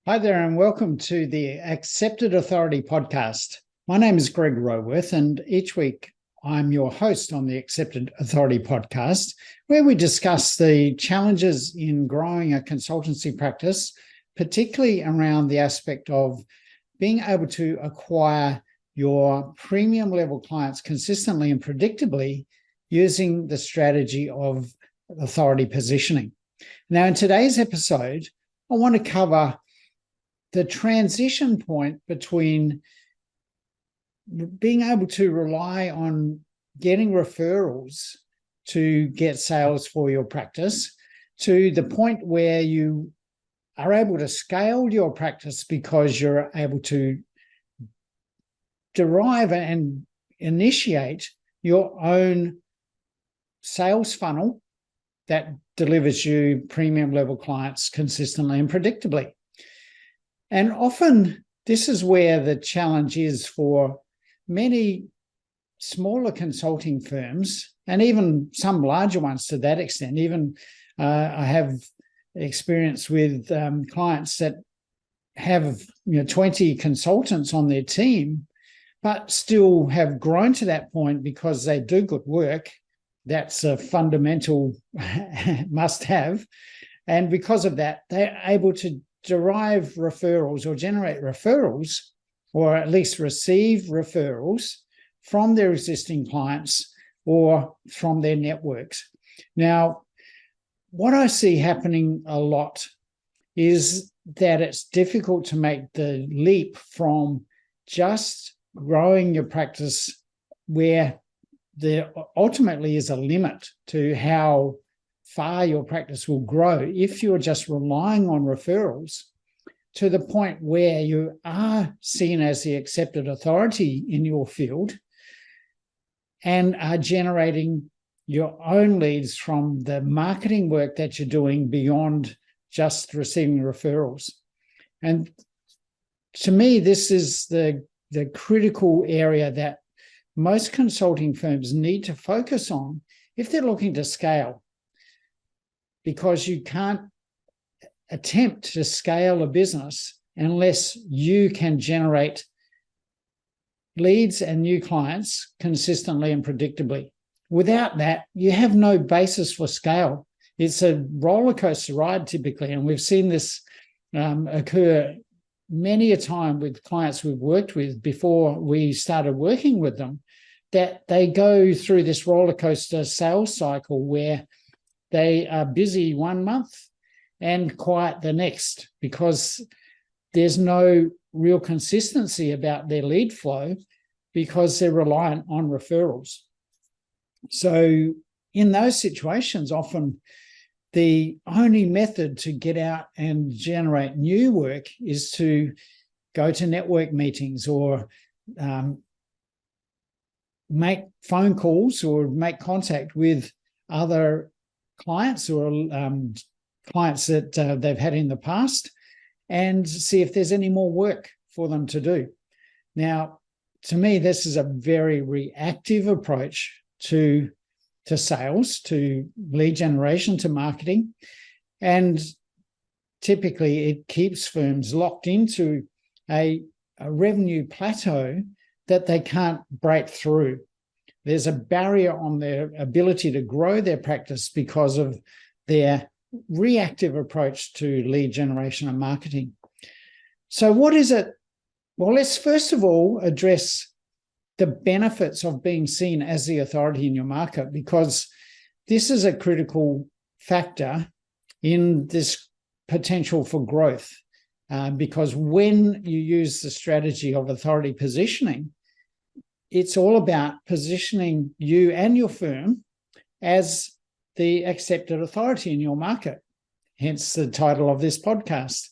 Hi there, and welcome to the Accepted Authority podcast. My name is Greg Roworth, and each week I'm your host on the Accepted Authority podcast, where we discuss the challenges in growing a consultancy practice, particularly around the aspect of being able to acquire your premium level clients consistently and predictably using the strategy of authority positioning. Now, in today's episode, I want to cover the transition point between being able to rely on getting referrals to get sales for your practice to the point where you are able to scale your practice because you're able to derive and initiate your own sales funnel that delivers you premium level clients consistently and predictably. And often this is where the challenge is for many smaller consulting firms, and even some larger ones to that extent. Even I have experience with clients that have 20 consultants on their team, but still have grown to that point because they do good work. That's a fundamental must-have. And because of that, they're able to derive referrals or generate referrals, or at least receive referrals from their existing clients or from their networks. Now, what I see happening a lot is that it's difficult to make the leap from just growing your practice where there ultimately is a limit to how far your practice will grow if you're just relying on referrals, to the point where you are seen as the accepted authority in your field and are generating your own leads from the marketing work that you're doing beyond just receiving referrals. And to me, this is the critical area that most consulting firms need to focus on if they're looking to scale, because you can't attempt to scale a business unless you can generate leads and new clients consistently and predictably. Without that, you have no basis for scale. It's a roller coaster ride typically, and we've seen this occur many a time with clients we've worked with before we started working with them, that they go through this roller coaster sales cycle where they are busy one month and quiet the next, because there's no real consistency about their lead flow because they're reliant on referrals. So in those situations, often the only method to get out and generate new work is to go to network meetings or make phone calls or make contact with other clients or clients that they've had in the past, and see if there's any more work for them to do. Now, to me, this is a very reactive approach to sales, to lead generation, to marketing, and typically it keeps firms locked into a revenue plateau that they can't break through. There's a barrier on their ability to grow their practice because of their reactive approach to lead generation and marketing. So what is it? Well, let's first of all address the benefits of being seen as the authority in your market, because this is a critical factor in this potential for growth. Because when you use the strategy of authority positioning, it's all about positioning you and your firm as the accepted authority in your market, hence the title of this podcast.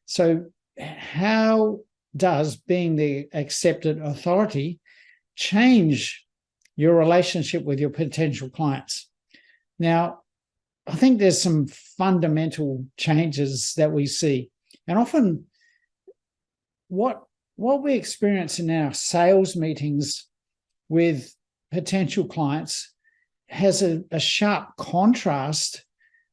So how does being the accepted authority change your relationship with your potential clients? Now, I think there's some fundamental changes that we see. And often what we experience in our sales meetings with potential clients has a sharp contrast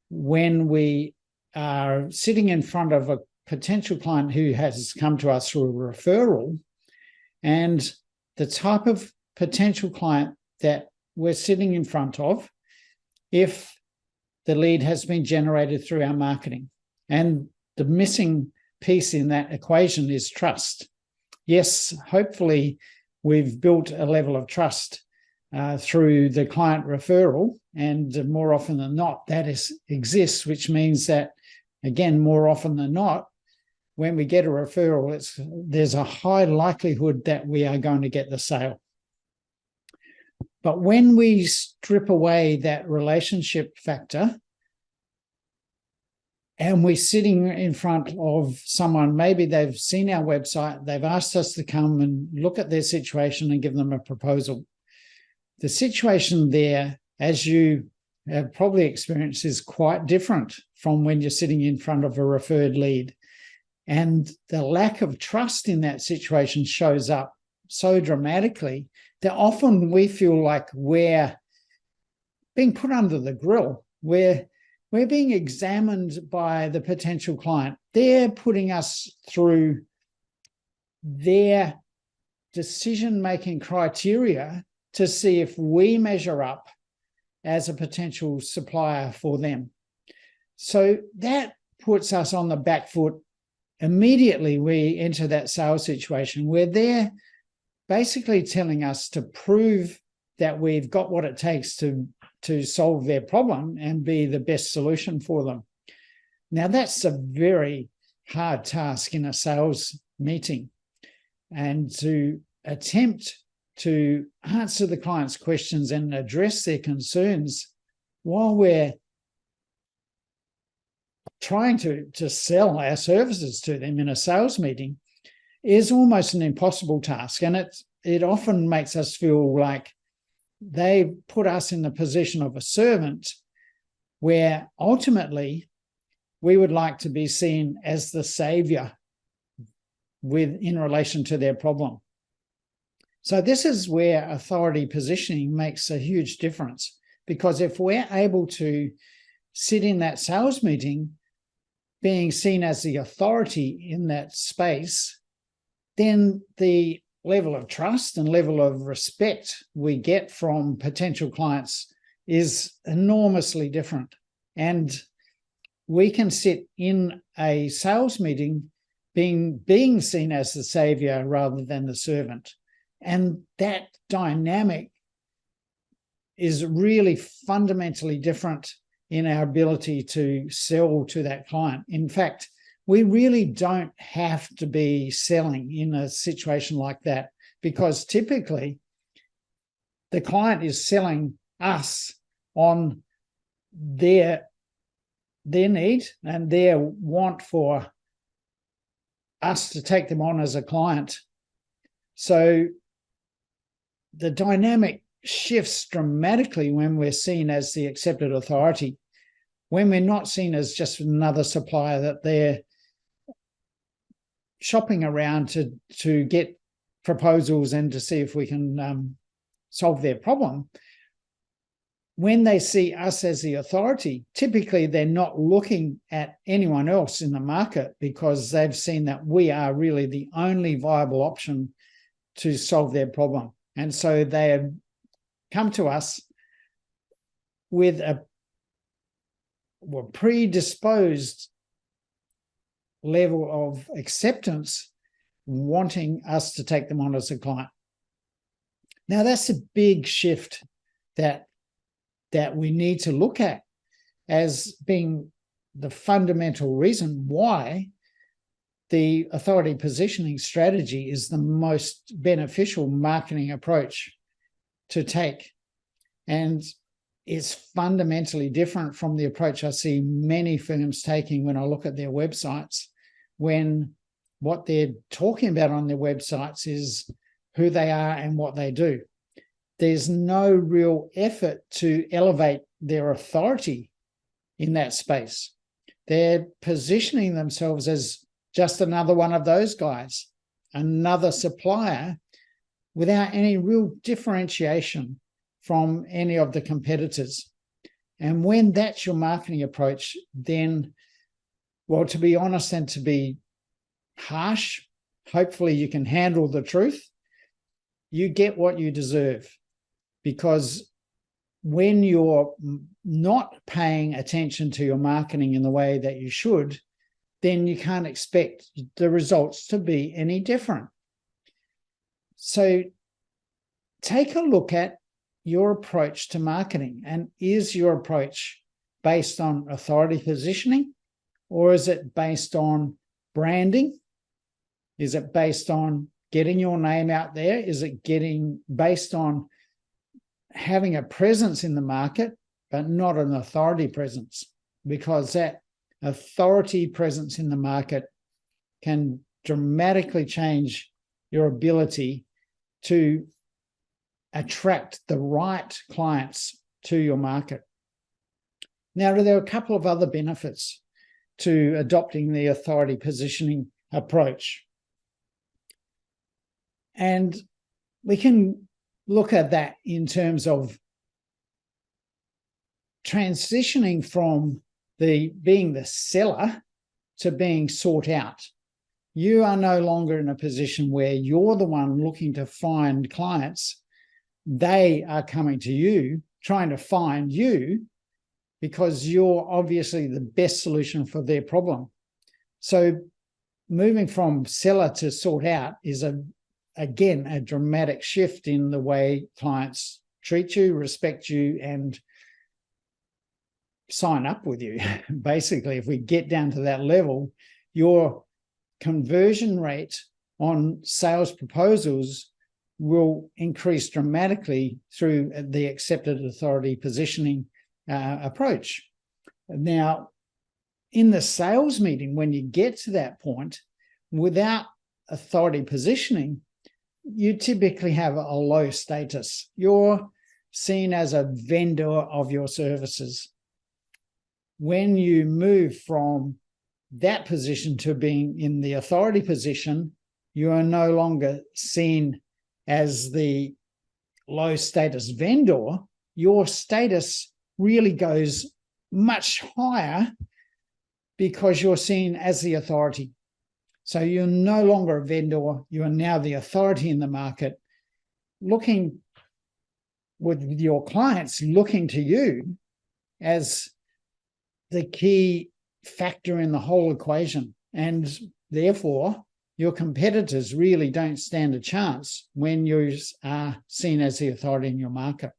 when we are sitting in front of a potential client who has come to us through a referral and the type of potential client that we're sitting in front of if the lead has been generated through our marketing. And the missing piece in that equation is trust. Yes, hopefully we've built a level of trust through the client referral, and more often than not that exists, which means that, again, more often than not, when we get a referral, there's a high likelihood that we are going to get the sale. But when we strip away that relationship factor and we're sitting in front of someone, maybe they've seen our website, they've asked us to come and look at their situation and give them a proposal. The situation there, as you have probably experienced, is quite different from when you're sitting in front of a referred lead. And the lack of trust in that situation shows up so dramatically that often we feel like we're being put under the grill. We're being examined by the potential client. They're putting us through their decision-making criteria to see if we measure up as a potential supplier for them. So that puts us on the back foot. Immediately we enter that sales situation where they're basically telling us to prove that we've got what it takes to solve their problem and be the best solution for them. Now, that's a very hard task in a sales meeting, and to attempt to answer the client's questions and address their concerns while we're trying to sell our services to them in a sales meeting is almost an impossible task. And it often makes us feel like they put us in the position of a servant, where ultimately we would like to be seen as the savior in relation to their problem. So this is where authority positioning makes a huge difference, because if we're able to sit in that sales meeting being seen as the authority in that space, then the level of trust and level of respect we get from potential clients is enormously different. And we can sit in a sales meeting being seen as the savior rather than the servant. And that dynamic is really fundamentally different in our ability to sell to that client. In fact, we really don't have to be selling in a situation like that, because typically the client is selling us on their need and their want for us to take them on as a client. So the dynamic shifts dramatically when we're seen as the accepted authority, when we're not seen as just another supplier that they're shopping around to get proposals and to see if we can solve their problem. When they see us as the authority, typically they're not looking at anyone else in the market, because they've seen that we are really the only viable option to solve their problem. And so they have come to us with a predisposed level of acceptance, wanting us to take them on as a client. Now, that's a big shift that we need to look at as being the fundamental reason why the authority positioning strategy is the most beneficial marketing approach to take. And it's fundamentally different from the approach I see many firms taking when I look at their websites, when what they're talking about on their websites is who they are and what they do. There's no real effort to elevate their authority in that space. They're positioning themselves as just another one of those guys, another supplier, without any real differentiation from any of the competitors. And when that's your marketing approach, then Well, to be honest and to be harsh, hopefully you can handle the truth. You get what you deserve, because when you're not paying attention to your marketing in the way that you should, then you can't expect the results to be any different. So take a look at your approach to marketing, and is your approach based on authority positioning, or is it based on branding? Is it based on getting your name out there? Is it based on having a presence in the market, but not an authority presence? Because that authority presence in the market can dramatically change your ability to attract the right clients to your market. Now, there are a couple of other benefits to adopting the authority positioning approach. And we can look at that in terms of transitioning from being the seller to being sought out. You are no longer in a position where you're the one looking to find clients. They are coming to you, trying to find you, because you're obviously the best solution for their problem. So moving from seller to sought out is, again, a dramatic shift in the way clients treat you, respect you, and sign up with you. Basically, if we get down to that level, your conversion rate on sales proposals will increase dramatically through the accepted authority positioning approach. Now, in the sales meeting, when you get to that point, without authority positioning, you typically have a low status. You're seen as a vendor of your services. When you move from that position to being in the authority position, you are no longer seen as the low status vendor. Your status really goes much higher because you're seen as the authority. So you're no longer a vendor, you are now the authority in the market, looking with your clients, looking to you as the key factor in the whole equation. And therefore, your competitors really don't stand a chance when you are seen as the authority in your market.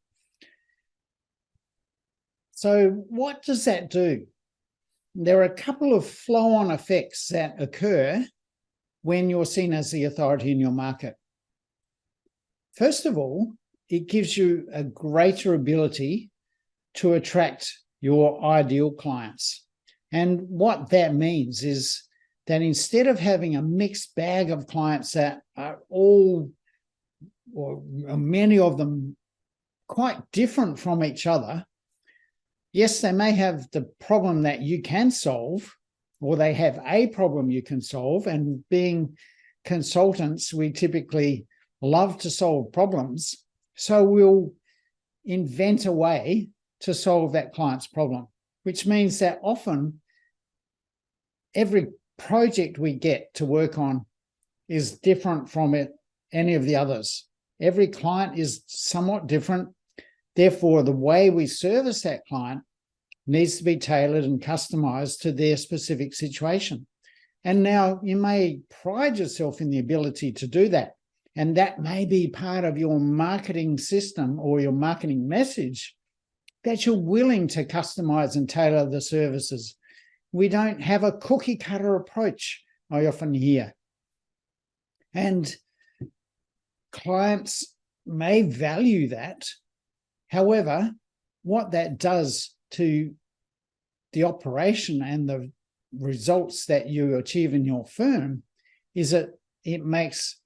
So what does that do? There are a couple of flow-on effects that occur when you're seen as the authority in your market. First of all, it gives you a greater ability to attract your ideal clients. And what that means is that instead of having a mixed bag of clients that are all, or many of them, quite different from each other, yes, they may have the problem that you can solve, or they have a problem you can solve. And being consultants, we typically love to solve problems. So we'll invent a way to solve that client's problem, which means that often every project we get to work on is different from any of the others. Every client is somewhat different. Therefore, the way we service that client needs to be tailored and customized to their specific situation. And now you may pride yourself in the ability to do that. And that may be part of your marketing system or your marketing message, that you're willing to customize and tailor the services. We don't have a cookie cutter approach, I often hear. And clients may value that. However, what that does to the operation and the results that you achieve in your firm is that it makes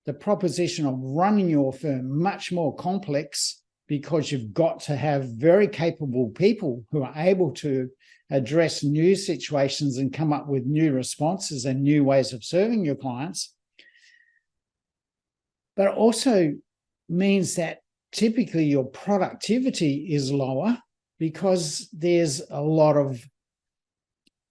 the proposition of running your firm much more complex, because you've got to have very capable people who are able to address new situations and come up with new responses and new ways of serving your clients. But it also means that typically your productivity is lower, because there's a lot of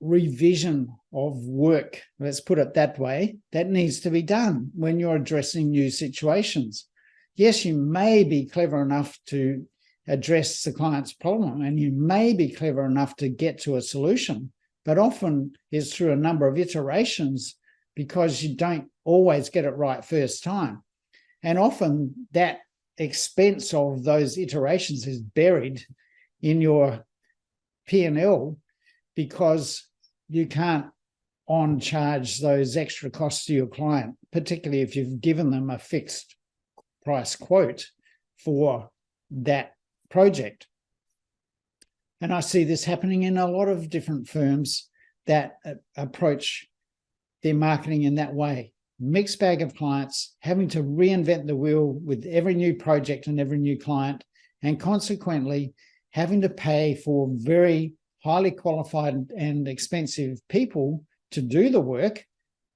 revision of work, let's put it that way, that needs to be done when you're addressing new situations. Yes, you may be clever enough to address the client's problem, and you may be clever enough to get to a solution, but often it's through a number of iterations because you don't always get it right first time. And often that expense of those iterations is buried in your P&L because you can't on-charge those extra costs to your client, particularly if you've given them a fixed price quote for that project. And I see this happening in a lot of different firms that approach their marketing in that way. Mixed bag of clients, having to reinvent the wheel with every new project and every new client, and consequently having to pay for very highly qualified and expensive people to do the work.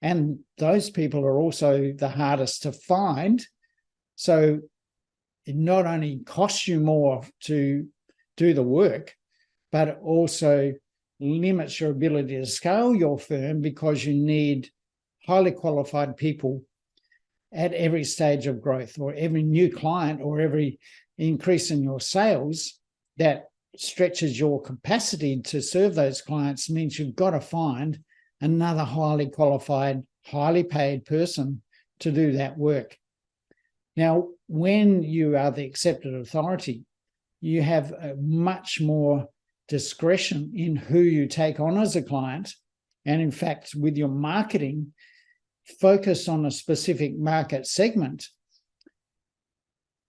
And those people are also the hardest to find. So it not only costs you more to do the work, but it also limits your ability to scale your firm because you need highly qualified people at every stage of growth, or every new client, or every increase in your sales that stretches your capacity to serve those clients means you've got to find another highly qualified, highly paid person to do that work. Now, when you are the accepted authority, you have a much more discretion in who you take on as a client. And in fact, with your marketing, focus on a specific market segment,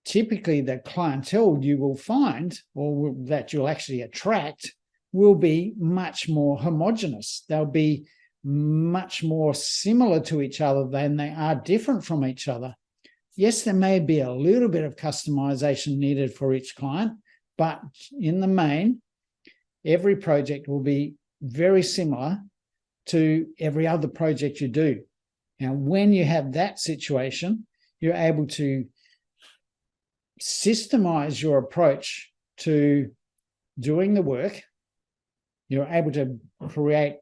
typically the clientele you will find, or that you'll actually attract, will be much more homogenous. They'll be much more similar to each other than they are different from each other. Yes, there may be a little bit of customization needed for each client, but in the main, every project will be very similar to every other project you do. Now, when you have that situation, you're able to systemize your approach to doing the work. You're able to create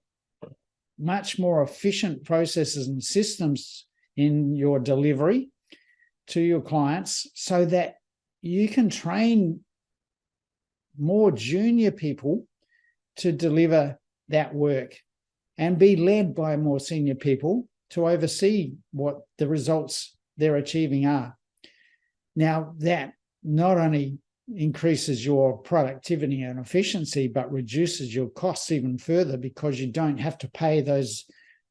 much more efficient processes and systems in your delivery to your clients so that you can train more junior people to deliver that work and be led by more senior people to oversee what the results they're achieving are. Now, that not only increases your productivity and efficiency, but reduces your costs even further because you don't have to pay those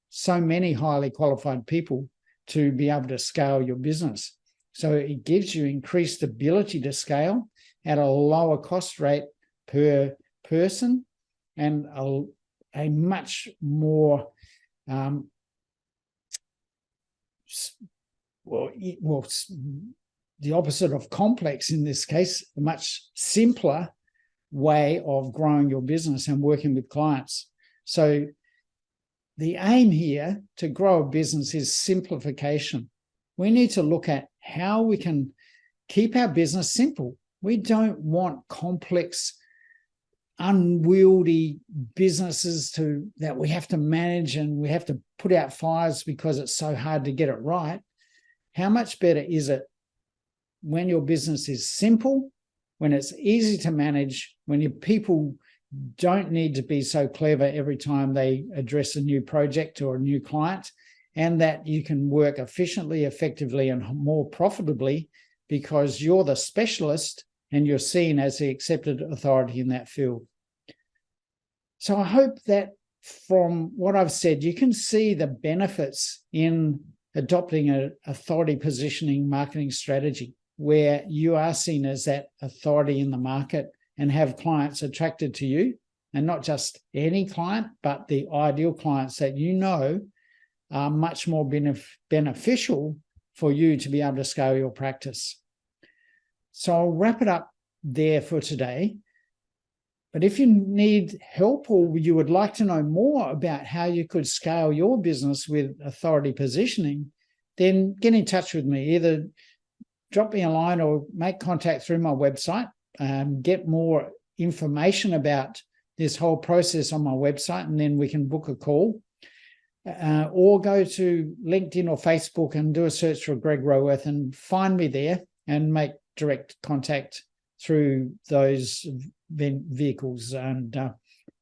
so many highly qualified people to be able to scale your business. So it gives you increased ability to scale at a lower cost rate per person and a much more the opposite of complex in this case, a much simpler way of growing your business and working with clients. So the aim here to grow a business is simplification. We need to look at how we can keep our business simple. We don't want complex, unwieldy businesses that we have to manage and we have to put out fires because it's so hard to get it right. How much better is it when your business is simple, when it's easy to manage, when your people don't need to be so clever every time they address a new project or a new client, and that you can work efficiently, effectively, and more profitably because you're the specialist and you're seen as the accepted authority in that field. So I hope that from what I've said, you can see the benefits in adopting an authority positioning marketing strategy where you are seen as that authority in the market and have clients attracted to you, and not just any client, but the ideal clients that you know are much more beneficial for you to be able to scale your practice. So I'll wrap it up there for today. But if you need help or you would like to know more about how you could scale your business with authority positioning, then get in touch with me. Either drop me a line or make contact through my website, get more information about this whole process on my website, and then we can book a call. Or go to LinkedIn or Facebook and do a search for Greg Roworth and find me there and make direct contact through those vehicles. And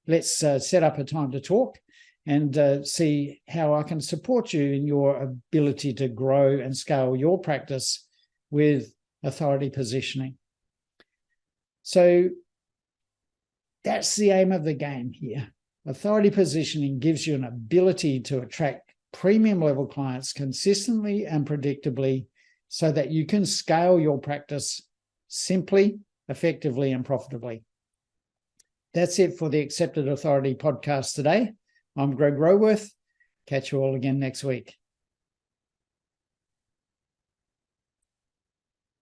let's set up a time to talk and see how I can support you in your ability to grow and scale your practice with authority positioning. So that's the aim of the game here. Authority positioning gives you an ability to attract premium level clients consistently and predictably so that you can scale your practice simply, effectively, and profitably. That's it for the Accepted Authority podcast today. I'm Greg Roworth. Catch you all again next week.